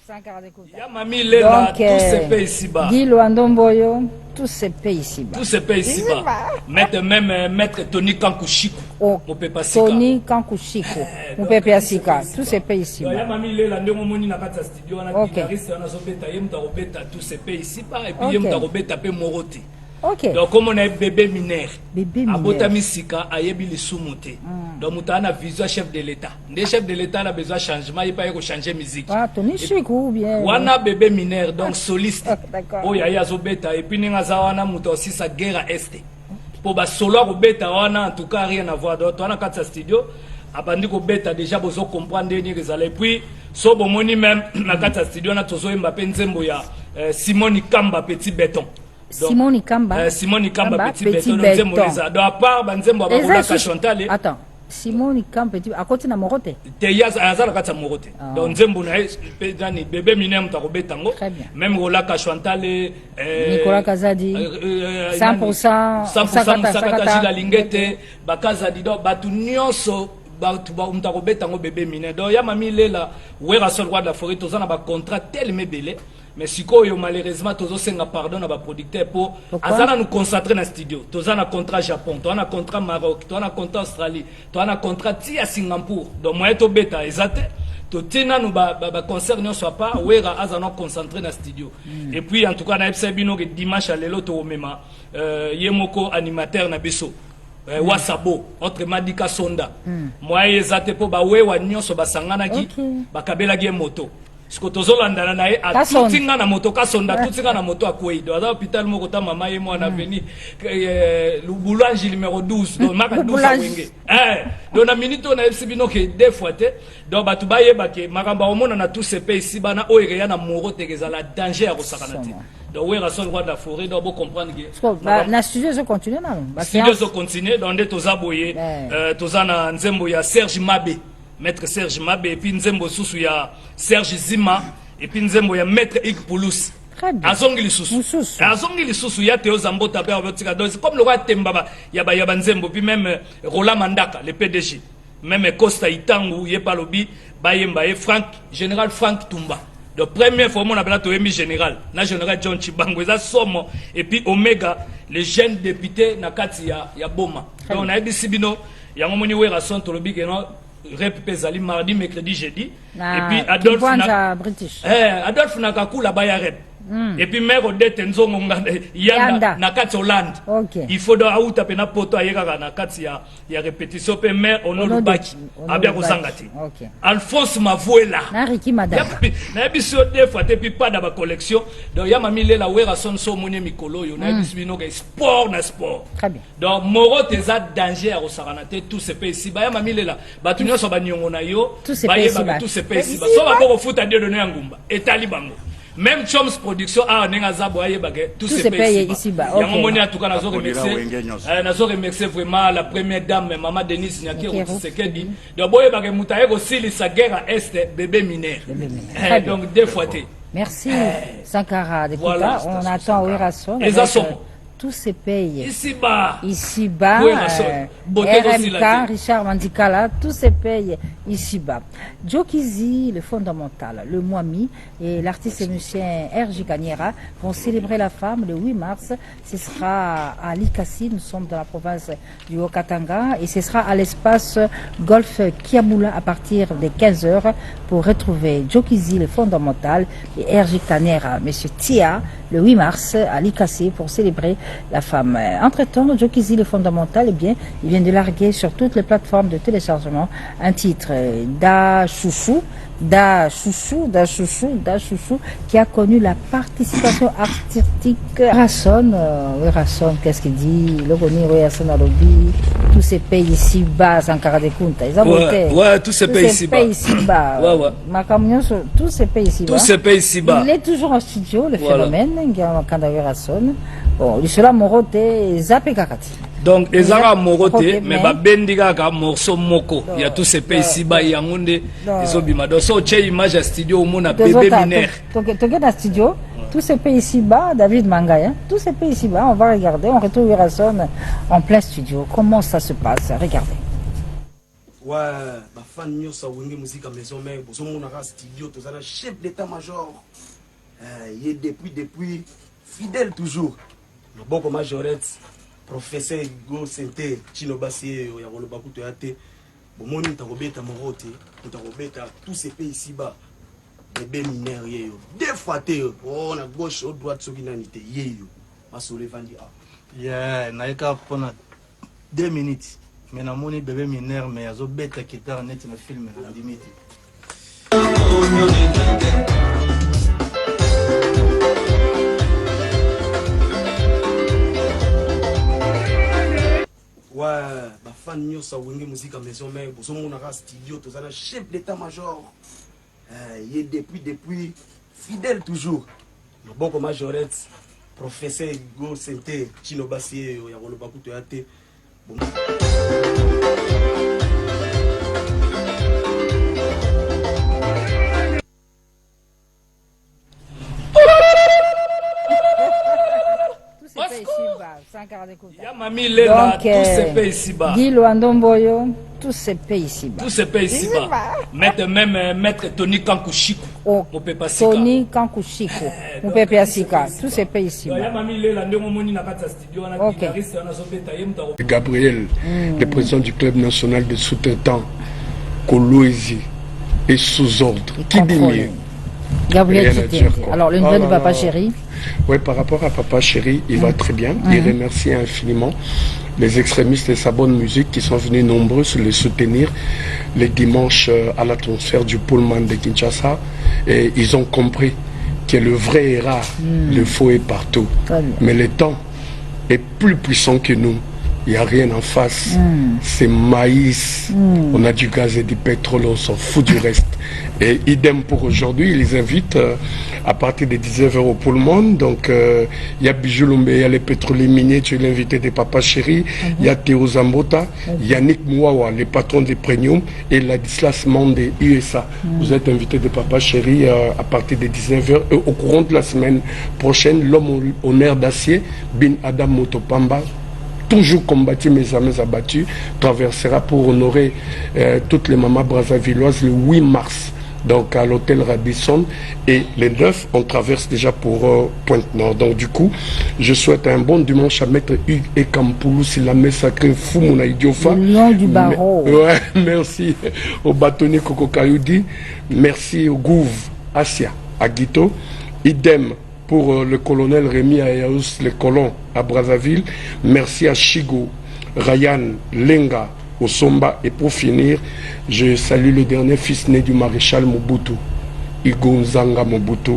Sankara Découverte. Il y a Mami Lela, tous ces pays ici-bas. Guy Loandomboyo, tous ces pays ici-bas. Tous ces pays ici-bas. Maître Tony Kankuchiku. Oh, Tony Kankuchiku. Mupepea Sika. Tous ces pays ici-bas. Il y a Mami Lela, Ndemomoni Nakata Studio, on a guitariste, on a Zobeta, Yemtarobeta, tous ces pays ici-bas. Et puis Yemtarobeta, Pe Morote. Ok. Donc, comme on a bébé mineur, à Botami Sika, Ayebi les sous-montés. Donc, on a un vision chef de l'État. Les chefs de l'État ont besoin de changement, il n'y a pas changer musique. Ah, Tony Chikou ou bien. On a bébé mineur, donc soliste. D'accord. Oh, il y a Zobeta. Et puis, nous avons aussi sa guerre à Est. Pour le solo, Robeta, on a en tout cas rien à voir. Donc, on a 4 studios. Abandi ko beta déjà bozo comprendre ni rezala. Et puis, so bomoni même, na 4 studios, on a tozo Mbappé Nzembo ya Simoni Kamba Petit Béton. Simoni Kamba. Simoni Kamba Petit Béton. Donc, à part Banzembo Abakola Chantal. Attends. Simoni Kamba Petit à côté na Morote. Te yaza azala kata Morote. Donc Nzembo na pedani bébé minem ta robetango. Même Rola Chantal Nicolas Kazadi. 100% Sakata la lingete bakazadi do batu nyonso betango bébé mine. Donc ya Mami Lela wera sol roi de la forêt tozana ba contrat tellement belé. Mais si yo malheureusement tozo senga pardon na ba producteur pour azana nous concentrer na studio. Tozana contrat Japon, tozana contrat Maroc, tozana contrat Australie, tozana contrat tia Singapour. Donc moi to beta ezate to tina nous ba concert ne soit pas wera azana concentrer na studio. Et puis en tout cas na ebsebino que dimanche à lelo to mema yemoko animateur na biso. Wasabo entre Madika Sonda moi ezate po ba wewa nyonso basangana ki bakabela gi moto siko tozolanda na ye atutinga na moto ka Sonda tutinga na moto akwei do za hôpital moko ta mama ye mwana veni Luboulange numéro 12 donc maka 12 wenge donc na minute on a ebsibino ke deux fois te donc batu ba yeba ke makamba omona na tous ces pays ici bana oyo ya na moro tegeza la danger ya kosakana te. Donc oui, raison roi de la forêt, donc vous comprendre que la studio se continue là. Studio se continue, donc des toza boye, toza na Nzembo ya Serge Mabé, maître Serge Mabé, et puis Nzembo susu ya Serge Zima, et puis Nzembo ya maître Ig Poulos. Azongi susu. Azongi susu ya Théo Zambo tapé avec donc comme le roi Tembaba, yaba Nzembo, puis même Roland Mandaka, le PDG, même Costa Itangu, Yepalobi, Bayemba et Frank, général Frank Tumba. Donc première fois on appelle Toemi général, na général John Chibango, ça somme et puis Omega, les jeunes députés na kati ya Boma. Donc on a dit Sibino, ya ngomoni wera son tolobi que non rep pezali mardi, mercredi, jeudi et puis Adolphe Nakakula baya rep. Et puis mère Odette Nzongo Yanda na kati Hollande. Il faut donc auta pena poto ayeka na kati ya répétition pe mère ono lubaki abia kozangati. Alphonse Mavuela. Na Riki madame. Na biso deux fois te puis pas dans ma collection. Donc ya Mami Lela wera son so moni mikolo yo na biso bino ke sport na sport. Très bien. Donc moro teza danger à Rosaranate tous ces pays ici ba ya Mami Lela ba tunyo so ba nyongo na yo ba yeba tous ces pays ici ba so ba ko futa dio donner ngumba etali bango. Même Choms Production a un azabo aye bagay tous ces pays ici-bas. Il y a un moment en tout cas nazo remercier vraiment la première dame maman Denise Nyaki Rotisekedi. Donc boye bagay mutaye aussi li sa guerre à est bébé mineur. Donc deux fois té. Merci Sankara Découverte. On attend Werason. Tous ces pays ici-bas, RMK, Richard Mandikala, tous ces pays ici-bas. Jokizi, le fondamental, le Mwami et l'artiste et musicien R.J. Kaniera vont célébrer la femme le 8 mars. Ce sera à Likasi, nous sommes dans la province du Haut-Katanga, et ce sera à l'espace Golf Kiamula à partir de 15h pour retrouver Jokizi, le fondamental, et R.J. Kaniera, Monsieur Tia, le 8 mars à Likasi pour célébrer la femme. Entre-temps, Jokizi, le fondamental, eh bien, il vient de larguer sur toutes les plateformes de téléchargement un titre Da Chouchou, qui a connu la participation artistique. Rasson, qu'est-ce qu'il dit? Le Roni, tous ces pays ici-bas, Sankara Découverte, ils ont voté. Ouais, tous ces pays ici-bas. Tous ces pays ici-bas. Tous ces pays ici-bas. Il est toujours en studio, le phénomène, Rasson. Bon, il sera moroté, Zapé Kakati. Donc, ils ont moroté, mais Bendiga ka morceau moko. Il y a tous ces pays ici-bas, il y a monde, ils ont bima. Donc, ça, tu as image à studio où on a bébé mineur. Donc, tu es dans studio, tous ces pays ici-bas, David Mangaya, tous ces pays ici-bas, on va regarder, on retrouve Rasson en plein studio. Comment ça se passe? Regardez. Ouais, ma fan nyonso wenge musique à maison mais bozo mona ka studio to zana chef d'état-major. Il est depuis fidèle toujours. Le bon comme majorette professeur Go Sente Chino Bassi ya koloba kuto yate. Bomoni ntakobeta morote, ntakobeta tous ces pays ici-bas. Bébé mineur yeyo. Deux fois te on à gauche au droite soki nanité yeyo. Masole vandi a. Yeah, naika pona 2 minutes. Mais na moni bébé mineur mais azo beta guitare net na film na limite. Ouais, ma fan nyonso wenge musique à maison mais bozo mona ka studio to zana chef d'état-major. Il est depuis fidèle toujours. Le bon comme majorette professeur Go Sente Chino Bassi ya koloba kuto yate. Bon. Donc, Guy Luandomboyo, tous ces pays ici-bas. Tous ces pays ici-bas. Maître Tony Kankushiko. Oh, Tony Kankushiko. Mupepasika. Tous ces pays ici-bas. Ok. Gabriel, le président du club national de sous-traitants, Koloezi est sous ordre. Qui dit mieux? Gabriel Titiende. Alors, le nouvelle de Papa Chéri. Oui, par rapport à Papa Chéri, il va très bien. Il remercie infiniment les extrémistes de sa bonne musique qui sont venus nombreux le soutenir les dimanches à la transfert du Pullman de Kinshasa. Et ils ont compris que le vrai est rare, le faux est partout. Mais le temps est plus puissant que nous. Il n'y a rien en face. C'est maïs. On a du gaz et du pétrole, on s'en fout du reste. Et idem pour aujourd'hui, ils les invitent à partir de 19h au Pullman. Donc, il y a Bijou Lumbe, il y a les pétroliers miniers, tu es l'invité de Papa Chéri. Il y a Théo Zambota, Yannick Mouawa, le patron des Premium, et Ladislas Mande USA. Vous êtes invité de Papa Chéri à partir de 19h. Au courant de la semaine prochaine, l'homme au nerf d'acier, Bin Adam Motopamba, toujours combattu, mes amis abattus, traversera pour honorer toutes les mamans brazzavilloises le 8 mars. Donc à l'hôtel Radisson. Et les 9, on traverse déjà pour Pointe-Nord. Donc du coup, je souhaite un bon dimanche à Maître Hugues et Kampoulou, si la messe sacrée fou mon Idiofa. Le lion du barreau. Ouais, merci au bâtonnier Coco Kayoudi. Merci au Gouv Asia Aguito. Idem pour le colonel Rémi Ayaous, le colon à Brazzaville. Merci à Chigo, Ryan, Lenga, Osomba. Et pour finir, je salue le dernier fils né du maréchal Mobutu, Igo Nzanga Mobutu.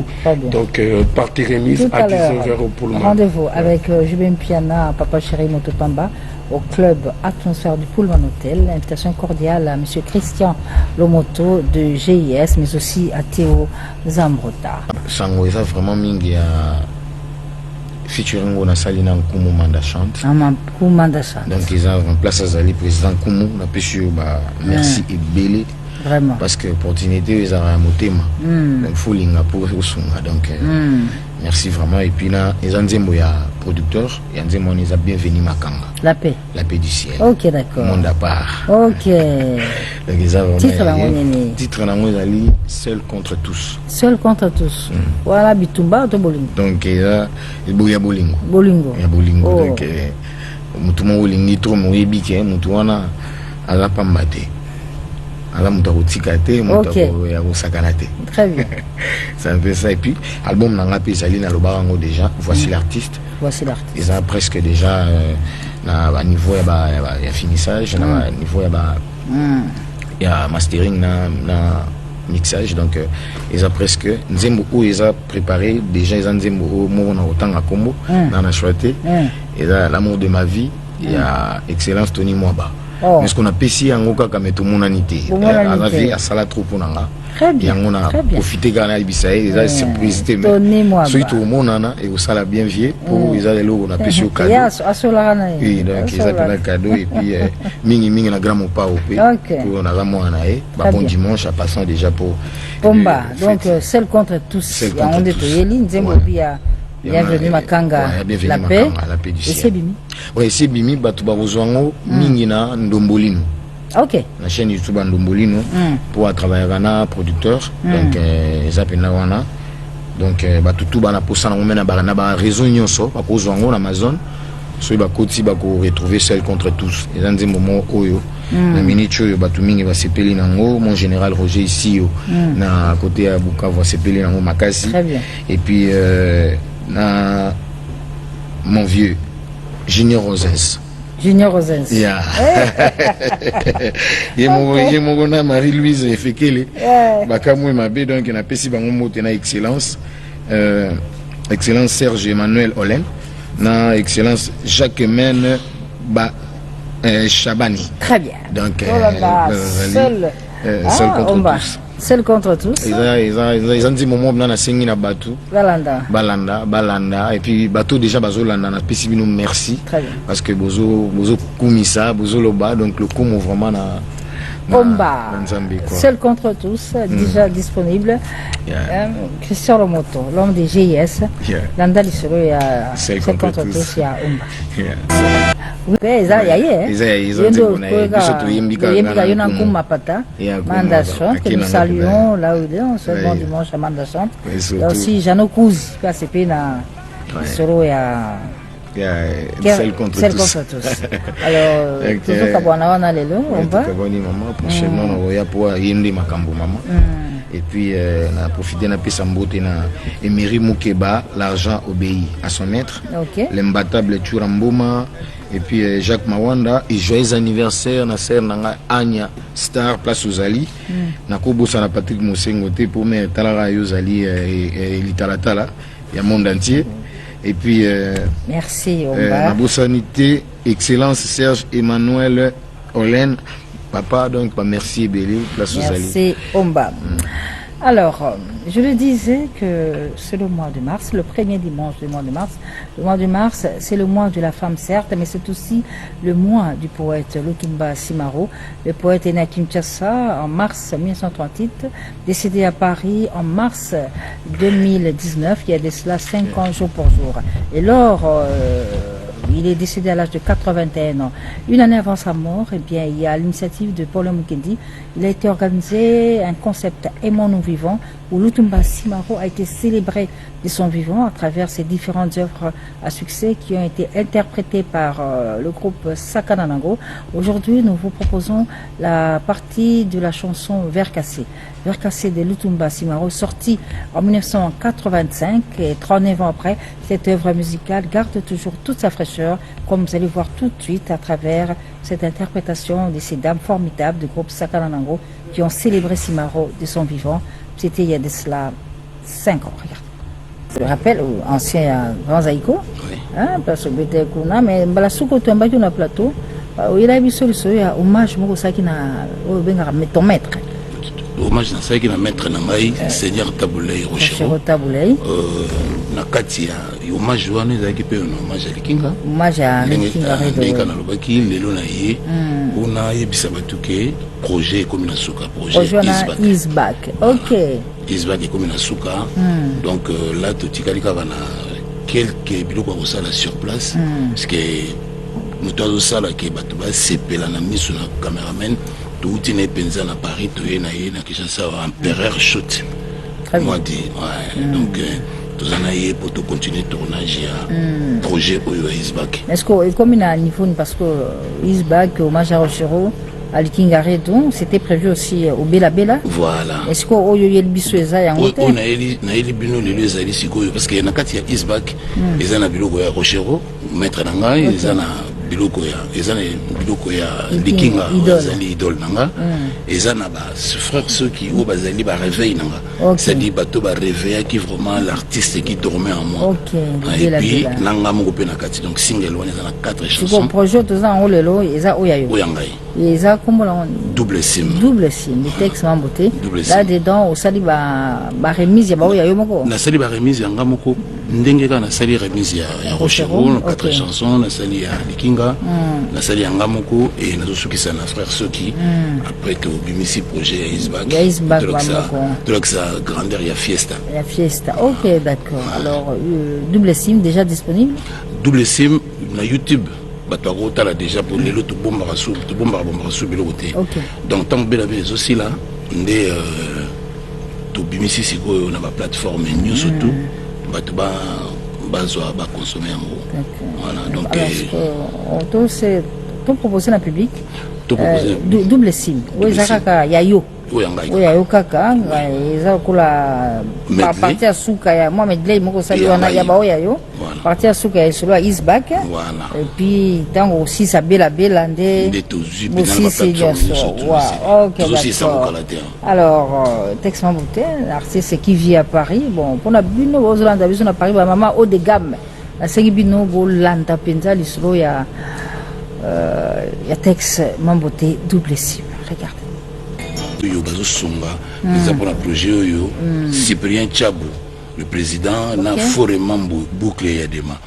Donc, partie remise tout à 19h au Pullman. Rendez-vous avec Jubin Piana, Papa Chéri Motopamba, au club Atmosphère du Pullman Hotel. Invitation cordiale à M. Christian Lomoto de GIS, mais aussi à Théo Zambrota. Sango, ça vraiment mingi à featuring on a Salina Nkumu Manda chante. Manda chante. Donc ils ont remplacé Azali président Nkumu. On a pu sur merci et belé. Vraiment. Parce que l'opportunité ils ont un thème. Donc faut linga pour Osunga. Donc merci vraiment. Et puis là ils ont dit moya producteur. Ils ont dit mon ils ont bienvenu Makanga. La paix. La paix du ciel. Ok, d'accord. Monde à part. Ok. Donc ils ont vraiment titre nango Azali seul contre tous. Seul contre tous. Voilà Bitumba to Bolingo. Donc il y a Bolingo. Bolingo. Il y a Bolingo. Donc mutumo Bolingi trop moyebi ke mutuana ala pambate. Ala mutakotika te mutako ya kosakana te. Très bien. C'est un peu ça. Et puis album nanga pe Zali na lobarango déjà. Voici l'artiste. Voici l'artiste. Ils ont presque déjà na niveau ya finissage, na niveau ya mastering na mixage. Donc ils ont presque nzembo où ils ont préparé déjà. Ils ont nzembo mo na otanga kombo na na choité. Ils ont l'amour de ma vie. Il y a excellence Tony Mwaba. Mais ce qu'on a payé en Oka comme tout mon anité. À la vie à Salat trop pour nanga. Très bien. Et on a profité quand on a déjà surprise. Tony Mwaba. Surtout au monde et au sala bien vieux pour ils ont les lots on a payé au cadeau. Oui donc ils ont pris un cadeau et puis mingi na grand mopa au pays. Pour on a vraiment un aïe. Bon dimanche à passant déjà pour. Bomba donc seul contre tous. On est au Yeli nzembo bia. Bienvenue Makanga, la paix. Du et c'est Bimi. Oui, c'est Bimi, Batouba Rozwango, Mingina, Ndombolino. Ok. La chaîne YouTube Ndombolino pour travailler na producteur donc ça pena wana donc batutu bana posa na ngomena bana ba réseau nyonso ba kozwa ngo na Amazon so ba koti ba ko retrouver Seul contre tous et dans moment oyo na minute oyo batu mingi ba sepeli nango mon général Roger ici na côté à Bukavu sepeli nango makasi et puis na mon vieux Junior Rosens. Junior Rosens. Yeah. Ye mon na Marie-Louise Fekele. Bakamwe mabe donc na pesi bango mote na excellence. Excellence Serge Emmanuel Olen. Na excellence Jacques Men Chabani. Très bien. Donc seul contre tous. Seul contre tous. Ils ont dit moment na sengi na batu. Balanda et puis bateau déjà bazolanda na pesi bino merci. Très bien. Parce que bozo kumisa bozo loba donc le coup vraiment na Omba. Seul contre tous déjà disponible. Christian Lomoto, l'homme des GIS. Landa lisolo ya Seul contre tous ya Omba. Oui, ils que nous saluons là où il est, on se bon dimanche à Mandachante. Il y a aussi Jeannot Kouz, qui a CP na solo ya Seul contre tous. Alors, toujours Kabwana na lelo, on va. Kaboni maman, prochainement on va pour yende makambo maman. Et puis on a profité na pesa mbote na Emery Moukeba, l'argent obéit à son maître. L'imbattable Turamboma. Et puis Jacques Mawanda et joyeux anniversaire na sœur nanga Anya Star place Ozali na kobosa na Patrick Mosengo te pour me talara Ozali et litalatala il y a monde entier et puis merci na bosanité excellence Serge Emmanuel Olen papa donc merci Belé place Ozali. Merci Omba. Alors, je le disais que c'est le mois de mars, le premier dimanche du mois de mars. Le mois de mars, c'est le mois de la femme, certes, mais c'est aussi le mois du poète Lutumba Simaro. Le poète est né à Kinshasa en mars 1938, décédé à Paris en mars 2019, il y a de cela 5 ans jour pour jour. Et lors... il est décédé à l'âge de 81 ans. Une année avant sa mort, eh bien, il y a l'initiative de Paul Mukendi. Il a été organisé un concept Aimons-nous vivants où Lutumba Simaro a été célébré de son vivant à travers ses différentes œuvres à succès qui ont été interprétées par le groupe Sakana Nango. Aujourd'hui, nous vous proposons la partie de la chanson Vers cassé. Vers cassé de Lutumba Simaro, sortie en 1985 et 39 ans après, cette œuvre musicale garde toujours toute sa fraîcheur, comme vous allez voir tout de suite à travers cette interprétation de ces dames formidables du groupe Sakana Nango qui ont célébré Simaro de son vivant. C'était il y a de cela 5 ans. Regarde. Je le rappelle, ancien grand Zaïko, hein, parce que j'étais Kuna, mais Balasouko Tuambaki on a plateau, il a vu sur le hommage Mokosaki na ton maître. Hommage na ça qui na maître na ngai Seigneur Taboulay Rochero Taboulay na kati ya hommage wana ezaki pe na hommage ya Likinga hommage ya Likinga redo na lobaki lelo na ye ona yebisa batuke projet comme na suka projet is back. OK, Isback comme na suka donc là totikali kaka na quelques biloko ko sala sur place parce que muto sala ke batu ba sepela na miso na cameraman tout est pensé à Paris, tout est na Kinshasa, empereur shoot. Moi dit, donc tout ça naïe pour tout continuer tournage à projet au Isback. Est-ce que comme il a un niveau parce que Isback au Maja Rochero à Likingare donc c'était prévu aussi au Bela Bela. Voilà. Est-ce que au yo yel biso eza ya ngote? On a eli bino le les ali sikoyo parce que na kati ya Isback ezana biloko ya Rochero maître nanga ezana biloko ya Likinga bazali idole nanga ezana ba frère ceux qui au bazali ba réveil nanga c'est-à-dire bato ba réveiller qui vraiment l'artiste qui dormait en moi. Et puis nanga moko pe na kati donc single wana ezana 4 chansons. C'est projet tout ça on lelo eza oyayo. Oyangai. Eza comme la double sim. Double sim, le texte mamboté. Là dedans au sali ba remise ya ba oyayo moko. Na sali ba remise ya ngamoko ndenge ka na sali remise ya Rochero 4 chansons na sali ya Likinga na sali ya ngamoko et na sukisa na frère Soki après que bimisi projet ya Isback donc ça grandeur ya fiesta. La fiesta. OK, d'accord. Alors double sim déjà disponible? Double sim na YouTube. bato akotala déjà pour lelo tobombaka su biloko te. Donc ntango bela bela ezosila nde tobimisi sikoyo na baplateforme nyonso tu bato bazwa baconsome yango. Voilà, donc to proposé na public double sim ezakaka yayo oyo kaka eza kola parti ya suka ya moi medley moko sali wana ya baoyo yayo parti ya suka ya solo ya isback et puis tango aussi ça bela nde aussi c'est bien ça. OK, alors texte Mamboté, artiste qui vit à Paris. Bon pour na bino ozolanda biso na Paris ba mama haut de gamme na sengi bino bolanda penza lisolo ya texte Mamboté double sim. Regardez oyo bazosonga eza mpona projet oyo Cyprien Tchabou le président na Fore Mambo boucle ya dema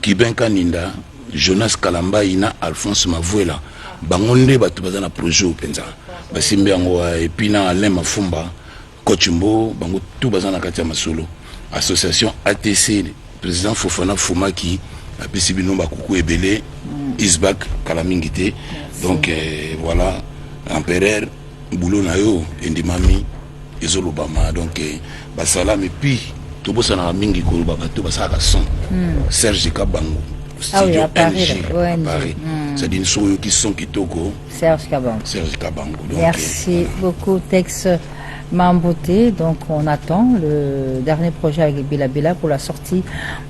Kiben Kaninda Jonas Kalambai na Alphonse Mavuela bango nde bato baza na projet oyo mpenza basimbi yango epi na Alain Mafumba Kochumbo bango tout baza na kati ya masolo association ATC président Fofana Fumaki apesi bino bakuku ebele Isbak kalamingi te donc voilà empereur boulot na yo endimami ezolobama donc basalam et puis tobosana mingi koloba bato basaka son Serge Kabango studio NG Paris c'est une soyo qui sont kitoko Serge Kabango donc merci beaucoup Tex Mamboté. Donc on attend le dernier projet avec Bela Bela pour la sortie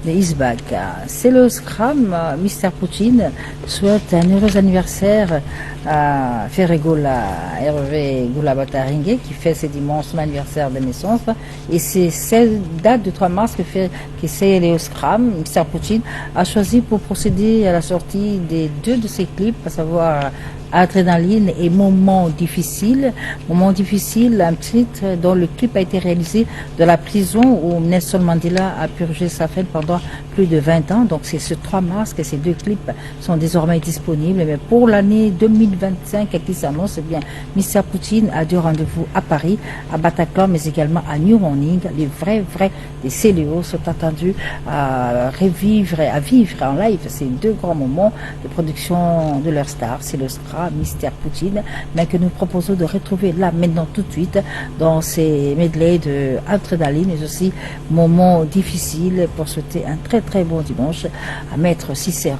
de Isbak. C'est le Scrum. Mr Poutine souhaite un heureux anniversaire à Ferregola Hervé Goulabataringue qui fait ce dimanche son anniversaire de naissance. Et c'est cette date du 3 mars que c'est le Scrum. Mr Poutine a choisi pour procéder à la sortie des 2 de ses clips, à savoir Adrénaline et Moment difficile. Moment difficile, un titre dont le clip a été réalisé de la prison où Nelson Mandela a purgé sa peine pendant plus de 20 ans. Donc c'est ce 3 mars que ces 2 clips sont désormais disponibles. Mais pour l'année 2025 qui s'annonce, eh bien, Mr Poutine a 2 rendez-vous à Paris, à Bataclan, mais également à New Morning. Les vrais des CLO sont attendus à vivre en live ces 2 grands moments de production de leur star. C'est le Scrum, Mr Poutine, mais que nous proposons de retrouver là maintenant tout de suite dans ces medleys de Adrénaline, mais aussi moments difficiles pour souhaiter un très bon dimanche à Maître Cicéron.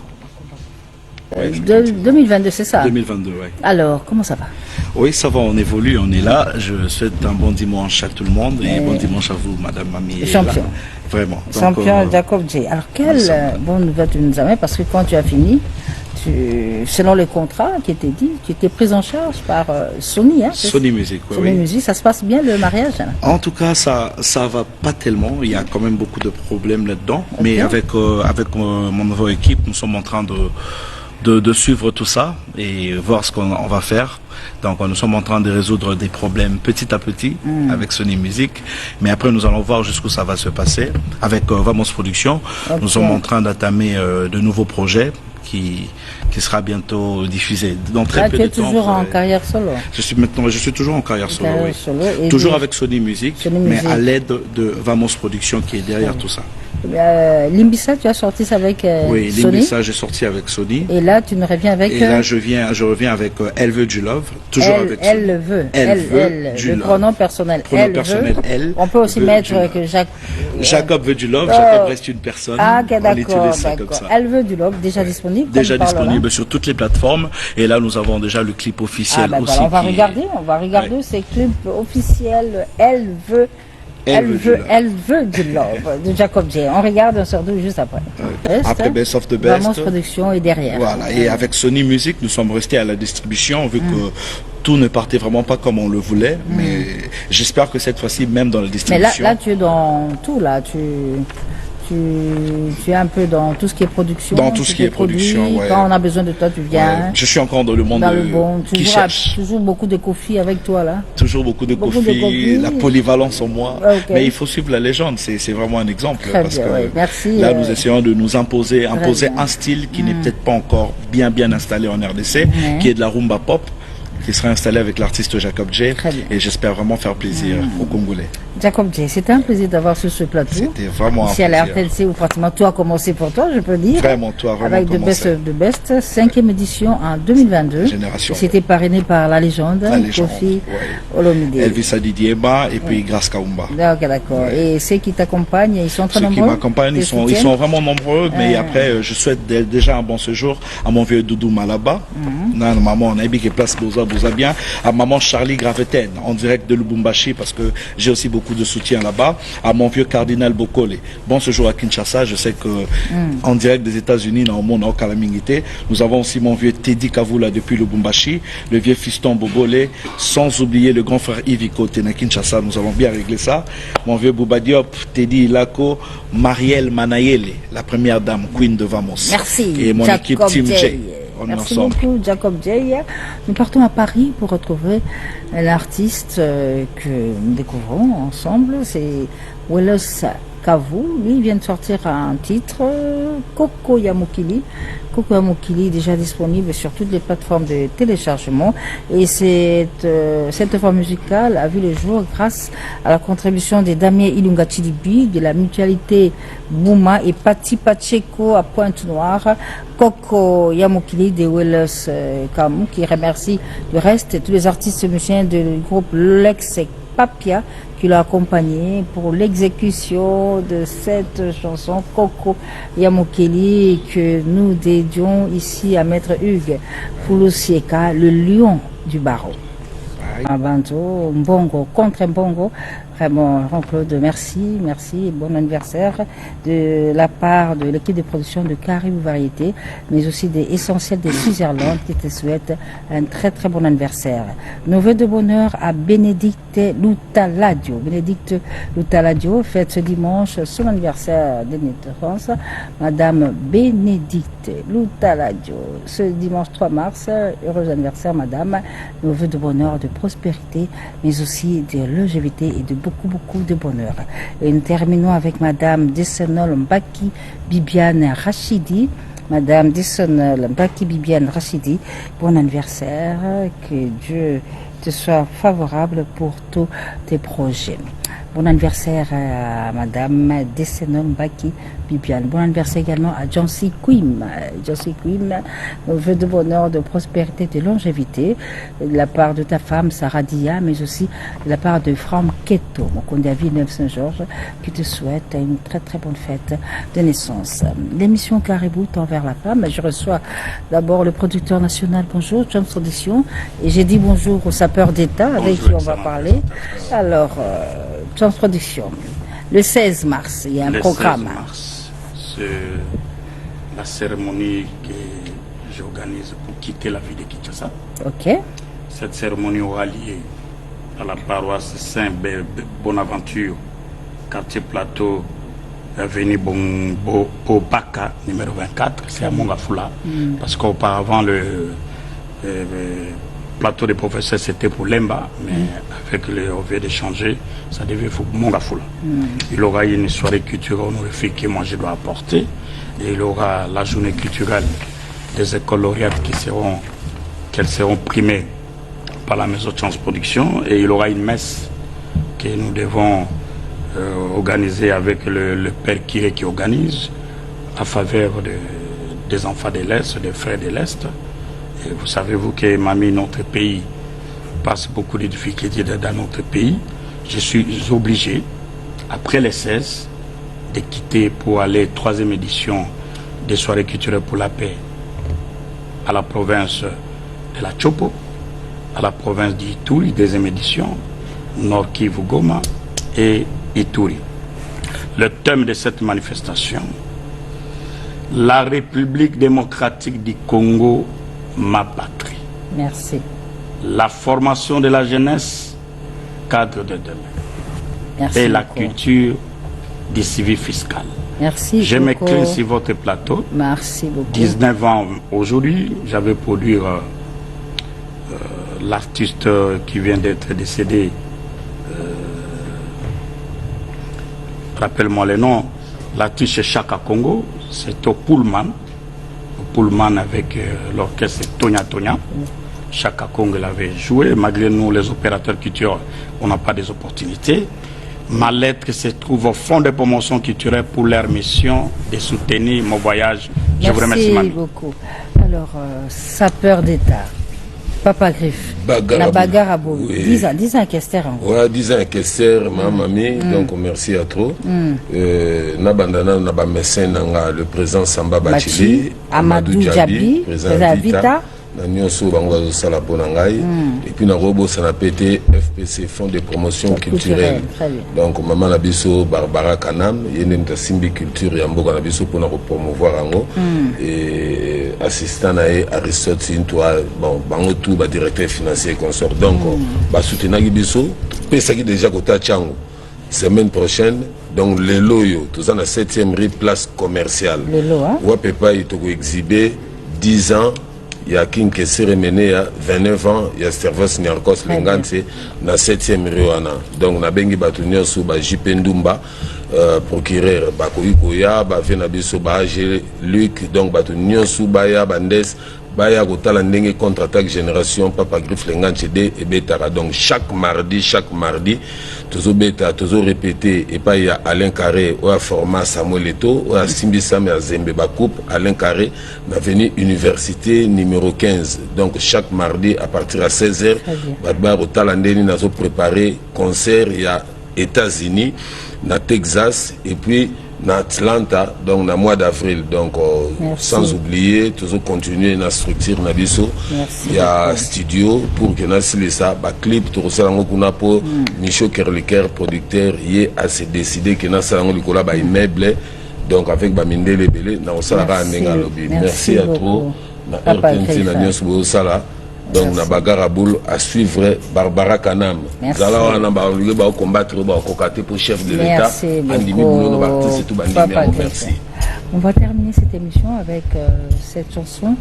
2022, c'est ça? 2022, oui. Alors, comment ça va? Oui, ça va, on évolue, on est là. Je souhaite un bon dimanche à tout le monde et bon dimanche à vous, Madame Mamie. Champion. Vraiment. Donc, champion Jacob J. Alors, quelle bonne nouvelle tu nous amènes? Parce que quand tu as fini, selon le contrat qui était dit, tu étais prise en charge par Sony. Hein, Sony Music, oui. Sony Music, ça se passe bien le mariage hein? En tout cas, ça va pas tellement. Il y a quand même beaucoup de problèmes là-dedans. Okay. Mais avec mon nouveau équipe, nous sommes en train de suivre tout ça et voir ce qu'on va faire. Donc nous sommes en train de résoudre des problèmes petit à petit avec Sony Music. Mais après nous allons voir jusqu'où ça va se passer. Avec Vamos Production, nous sommes en train d'entamer de nouveaux projets qui sera bientôt diffusé dans très peu de temps. Tu es toujours en carrière solo? Je suis toujours en carrière solo, oui. Toujours avec Sony Music, mais à l'aide de Vamos Production qui est derrière tout ça. Limbissa, tu as sorti ça avec oui, Sony. Limbissa, j'ai sorti avec Sony. Et là, tu nous reviens avec. Et là, je reviens avec Elle veut du love, toujours avec Sony. Elle veut. Le pronom personnel. Elle. On peut aussi mettre que Jacob veut du love. Jacob reste une personne. Ah, ok, d'accord. Elle veut du love, déjà disponible. Déjà disponible sur toutes les plateformes. Et là, nous avons déjà le clip officiel aussi. On va regarder ces clips officiels. Elle veut du love de Jacob J. On regarde, on sort d'où juste après. Après Best of the Best. Vamos Production est derrière. Voilà. Et avec Sony Music, nous sommes restés à la distribution vu que tout ne partait vraiment pas comme on le voulait. Mais j'espère que cette fois-ci, même dans la distribution. Mais là tu es dans tout là. Tu es un peu dans tout ce qui est production. Dans tout ce qui est production, ouais. Quand on a besoin de toi, tu viens. Ouais. Je suis encore dans le monde qui cherche. Toujours beaucoup de Kofi avec toi là. Toujours beaucoup de Kofi, la polyvalence en moi. Okay. Mais il faut suivre la légende, c'est vraiment un exemple. Très parce bien, que merci, là, nous essayons de nous imposer un style qui n'est peut-être pas encore bien installé en RDC, qui est de la rumba pop, qui sera installé avec l'artiste Jacob J. Et j'espère vraiment faire plaisir aux Congolais. Jacob J, c'était un plaisir d'avoir sur ce plateau. C'était vraiment ici un à la plaisir. RTLC où pratiquement tout a commencé pour toi, je peux dire. Vraiment, tout a vraiment avec commencé. Avec The Best, 5e édition en 2022. Génération. C'était parrainé par la légende, Kofi Olomide. Elvis Adidieba et puis Grace Kaumba. Ok, d'accord. Et ceux qui t'accompagnent, ils sont très nombreux. Ceux qui m'accompagnent, ils sont vraiment nombreux. Mais après, je souhaite déjà un bon séjour à mon vieux Doudou Malaba. Maman, on a qui place Boza bien. À maman Charlie Graveten, en direct de Lubumbashi, parce que j'ai aussi beaucoup de soutien là-bas. À mon vieux cardinal Bokole. Bon séjour à Kinshasa. Je sais que en direct des États-Unis, dans le monde, en Calamingité, nous avons aussi mon vieux Teddy Kavula depuis Lubumbashi, le vieux fiston Bobole, sans oublier le grand frère Yves Côté à Kinshasa. Nous avons bien réglé ça. Mon vieux Bouba Diop, Teddy Ilako, Marielle Manayele, la première dame, Queen de Vamos. Merci. Et mon équipe Team J. Merci beaucoup, Jacob J. Nous partons à Paris pour retrouver l'artiste que nous découvrons ensemble. C'est Wallace Kavu. Lui, il vient de sortir un titre, Koko Yamukili. Koko Yamukili, déjà disponible sur toutes les plateformes de téléchargement. Et cette œuvre musicale a vu le jour grâce à la contribution de Damien Ilunga Chilibi, de la mutualité Bouma et Pati Pacheco à Pointe-Noire. Koko Yamukili de Wallace Kavu, qui remercie du reste tous les artistes musiciens du groupe Lex Papia qui l'a accompagné pour l'exécution de cette chanson Koko Yamukili que nous dédions ici à Maître Hugues Foulousieka, le lion du barreau. Abanto, Mbongo, contre Mbongo. Vraiment, Jean-Claude, merci, bon anniversaire de la part de l'équipe de production de Caribou Variété, mais aussi des Essentiels de Switzerland qui te souhaitent un très très bon anniversaire. Nos vœux de bonheur à Bénédicte Loutaladio. Bénédicte Loutaladio fête ce dimanche son anniversaire de naissance. Madame Bénédicte Loutaladio, ce dimanche 3 mars, heureux anniversaire Madame. Nos vœux de bonheur, de prospérité, mais aussi de longévité et de beaucoup de bonheur. Et nous terminons avec Madame Dessenol Mbaki Bibiane Rachidi. Madame Dessenol Mbaki Bibiane Rachidi, bon anniversaire, que Dieu te soit favorable pour tous tes projets. Bon anniversaire à Madame Dessenol Mbaki Bibiane. Bon anniversaire également à Jancy Quim. Jancy Quim, vœux de bonheur, de prospérité, de longévité, de la part de ta femme Sarah Dia, mais aussi de la part de Franck Keto, mon condé à Villeneuve-Saint-Georges, qui te souhaite une très très bonne fête de naissance. L'émission Caribou tend vers la femme. Je reçois d'abord le producteur national. Bonjour, John Tradition. Et j'ai dit bonjour au sapeur d'État avec qui on va parler. Alors, John Production. Le 16 mars, il y a un programme. Le 16 mars, c'est la cérémonie que j'organise pour quitter la ville de Kinshasa. Ok. Cette cérémonie aura lieu à la paroisse Saint-Bonaventure, quartier Plateau, avenue Baka, numéro 24, c'est à Mongafula. Parce qu'auparavant, le plateau des professeurs c'était pour Lemba, mais avec le revers de changer, ça devait pour Mongafula. Il aura une soirée culturelle honorifique que moi je dois apporter, et il aura la journée culturelle des écoles lauréates qu'elles seront primées par la maison de Chance Production, et il aura une messe que nous devons organiser avec le père Kiré qui organise à faveur des enfants de l'Est, des frères de l'Est. Et vous savez, vous que mamie, notre pays passe beaucoup de difficultés dans notre pays. Je suis obligé, après les 16, de quitter pour aller 3e édition des soirées culturelles pour la paix à la province de la Chopo, à la province d'Ituri, 2e édition, Nord Kivu Goma et Ituri. Le thème de cette manifestation, la République démocratique du Congo, ma patrie. Merci. La formation de la jeunesse, cadre de demain. Merci et la beaucoup. culture du civil fiscal. Merci. Je m'incline sur votre plateau. Merci beaucoup. 19 ans aujourd'hui, j'avais produit l'artiste qui vient d'être décédé. Rappelle-moi le nom. L'artiste Chaka Congo, c'est au Pullman. Pullman avec l'orchestre Tonya Tonya. Chaka Congo l'avait joué. Malgré nous, les opérateurs culturels, on n'a pas des opportunités. Ma lettre se trouve au fond des promotions culturelles pour leur mission de soutenir mon voyage. Je vous remercie, Merci beaucoup. Alors, sapeur d'État, Papa Griffe, la bagarre à Boulou. 10 ans à Kester. Ouais, 10 ans à Kester, ma mamie, donc merci à trop. Nabandana, naba mécène, le président Samba Bachili, Amadou Djabi, président Vita. Et puis na robo ça n'a pété FPC Fonds de promotion culturelle. Donc maman Nabiso Barbara Kanam yene mta simbi culture ya mboka Nabiso pour na promouvoir ango et assistant na Aristote Sintoa bon bango tout ba directeur financier consort donc ba soutenir Biso pesa ki déjà kota chango semaine prochaine donc les loyo tout ça na 7e rue place commerciale. Le lo hein. Wa pepa itoko exhiber 10 ans. Il y a King Kessere mené il y a 29 ans, il y a Servos Nyarkos Lengante, na 7e Riwana. Donc, na bengi batunyo sou ba Jipendumba, procureur, Bakoui Koya, ba Venabiso, ba Agé, Luc, donc batunyo sou Baya, Bandes, Baya Gotala Ndenge contre-attaque génération, Papa Griffe Lengante D et Betara. Donc, chaque mardi, toujours bêta, toujours répété, et pas il y a Alain Carré, ou à format Samuel Eto, ou à Simbi Sam et Zembe Bakoup, Alain Carré, l'avenue Université numéro 15. Donc chaque mardi à partir à 16h, Badbar au Talandeni n'a préparé concert, il y a États-Unis, na Texas, et puis na Atlanta, donc na mois d'avril. Donc sans oublier, toujours continuer na structure na biso. Il y a studio pour que na ça, ba clip tout ça ngo kuna po Micho Kerliker producteur y a se décidé que na ça ngo likola ba immeuble. Donc avec ba mindele belé na osala ndenga lobby. Merci à trop. Na RTNC na nyos sala. Donc na bagarre boule à suivre Barbara Kanam. Zala wana ba ba combattre ba kokate pour chef de l'État. Merci. On va terminer cette émission avec cette chanson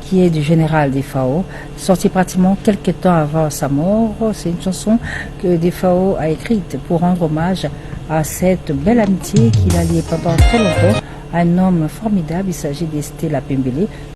qui est du général Defao, sortie pratiquement quelques temps avant sa mort. C'est une chanson que Defao a écrite pour rendre hommage à cette belle amitié qu'il a liée pendant très longtemps à un homme formidable. Il s'agit d'Estella Pembele.